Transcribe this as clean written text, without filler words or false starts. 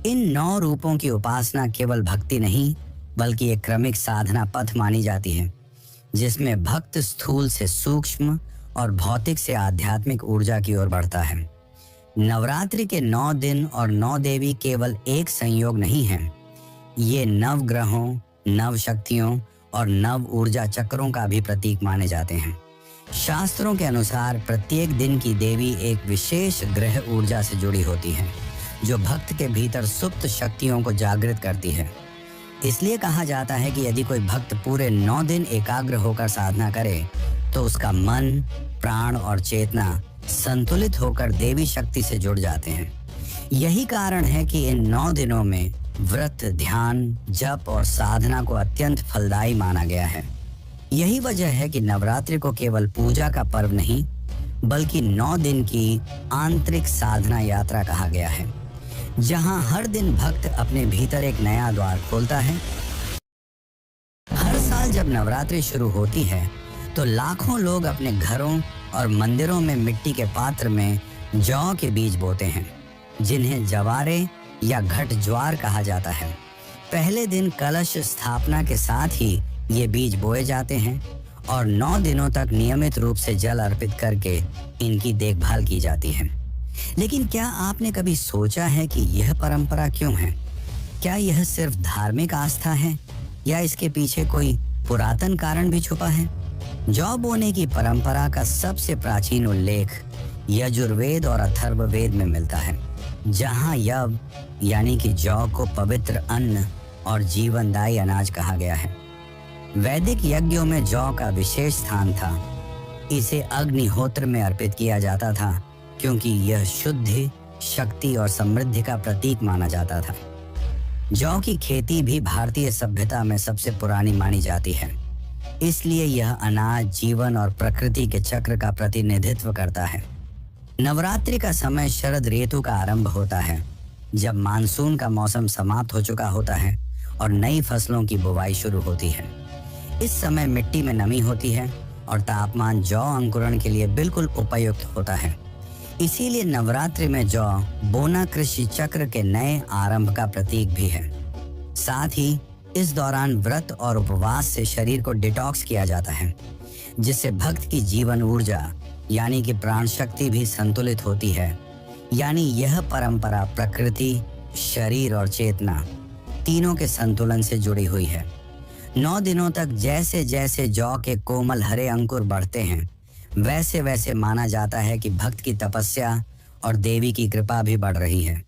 इन 9 रूपों की उपासना केवल भक्ति नहीं बल्कि एक क्रमिक साधना पथ मानी जाती है, जिसमें भक्त स्थूल से सूक्ष्म और भौतिक से आध्यात्मिक ऊर्जा की ओर बढ़ता है। नवरात्रि के 9 दिन और 9 देवी केवल एक संयोग नहीं है, ये नव ग्रहों, नव शक्तियों और नव ऊर्जा चक्रों का भी प्रतीक माने जाते हैं। शास्त्रों के अनुसार प्रत्येक दिन की देवी एक विशेष ग्रह ऊर्जा से जुड़ी होती है, जो भक्त के भीतर सुप्त शक्तियों को जागृत करती है। इसलिए कहा जाता है कि यदि कोई भक्त पूरे 9 दिन एकाग्र होकर साधना करे तो उसका मन, प्राण और चेतना संतुलित होकर देवी शक्ति से जुड़ जाते हैं। यही कारण है कि इन 9 दिनों में व्रत, ध्यान, जप और साधना को अत्यंत फलदायी माना गया है। यही वजह है कि नवरात्रि को केवल पूजा का पर्व नहीं बल्कि 9 दिन की आंतरिक साधना यात्रा कहा गया है, जहां हर दिन भक्त अपने भीतर एक नया द्वार खोलता है। हर साल जब नवरात्रि शुरू होती है तो लाखों लोग अपने घरों और मंदिरों में मिट्टी के पात्र में जौ के बीज बोते हैं, जिन्हें जवारे या घट ज्वार कहा जाता है। पहले दिन कलश स्थापना के साथ ही ये बीज बोए जाते हैं और 9 दिनों तक नियमित रूप से जल अर्पित करके इनकी देखभाल की जाती है। लेकिन क्या आपने कभी सोचा है कि यह परंपरा क्यों है? क्या यह सिर्फ धार्मिक आस्था है या इसके पीछे कोई पुरातन कारण भी छुपा है? जौ बोने की परंपरा का सबसे प्राचीन उल्लेख यजुर्वेद और अथर्ववेद में मिलता है, जहां यव यानी कि जौ को पवित्र अन्न और जीवनदायी अनाज कहा गया है। वैदिक यज्ञों में जौ का विशेष स्थान था। इसे अग्निहोत्र में अर्पित किया जाता था क्योंकि यह शुद्धि, शक्ति और समृद्धि का प्रतीक माना जाता था। जौ की खेती भी भारतीय सभ्यता में सबसे पुरानी मानी जाती है, इसलिए यह अनाज, जीवन और प्रकृति के चक्र का प्रतिनिधित्व करता है। नवरात्रि का समय शरद ऋतु का आरंभ होता है, जब मानसून का मौसम समाप्त हो चुका होता है और नई फसलों की बुवाई शुरू होती है। इस समय मिट्टी में नमी होती है और तापमान जौ अंकुरण के लिए बिल्कुल उपयुक्त होता है। इसीलिए नवरात्रि में जौ बोना कृषि चक्र के नए आरंभ का प्रतीक भी है। साथ ही इस दौरान व्रत और उपवास से शरीर को डिटॉक्स किया जाता है, जिससे भक्त की जीवन ऊर्जा यानी कि प्राण शक्ति भी संतुलित होती है। यानी यह परंपरा प्रकृति, शरीर और चेतना तीनों के संतुलन से जुड़ी हुई है। 9 दिनों तक जैसे जैसे जौ के कोमल हरे अंकुर बढ़ते हैं, वैसे वैसे माना जाता है कि भक्त की तपस्या और देवी की कृपा भी बढ़ रही है।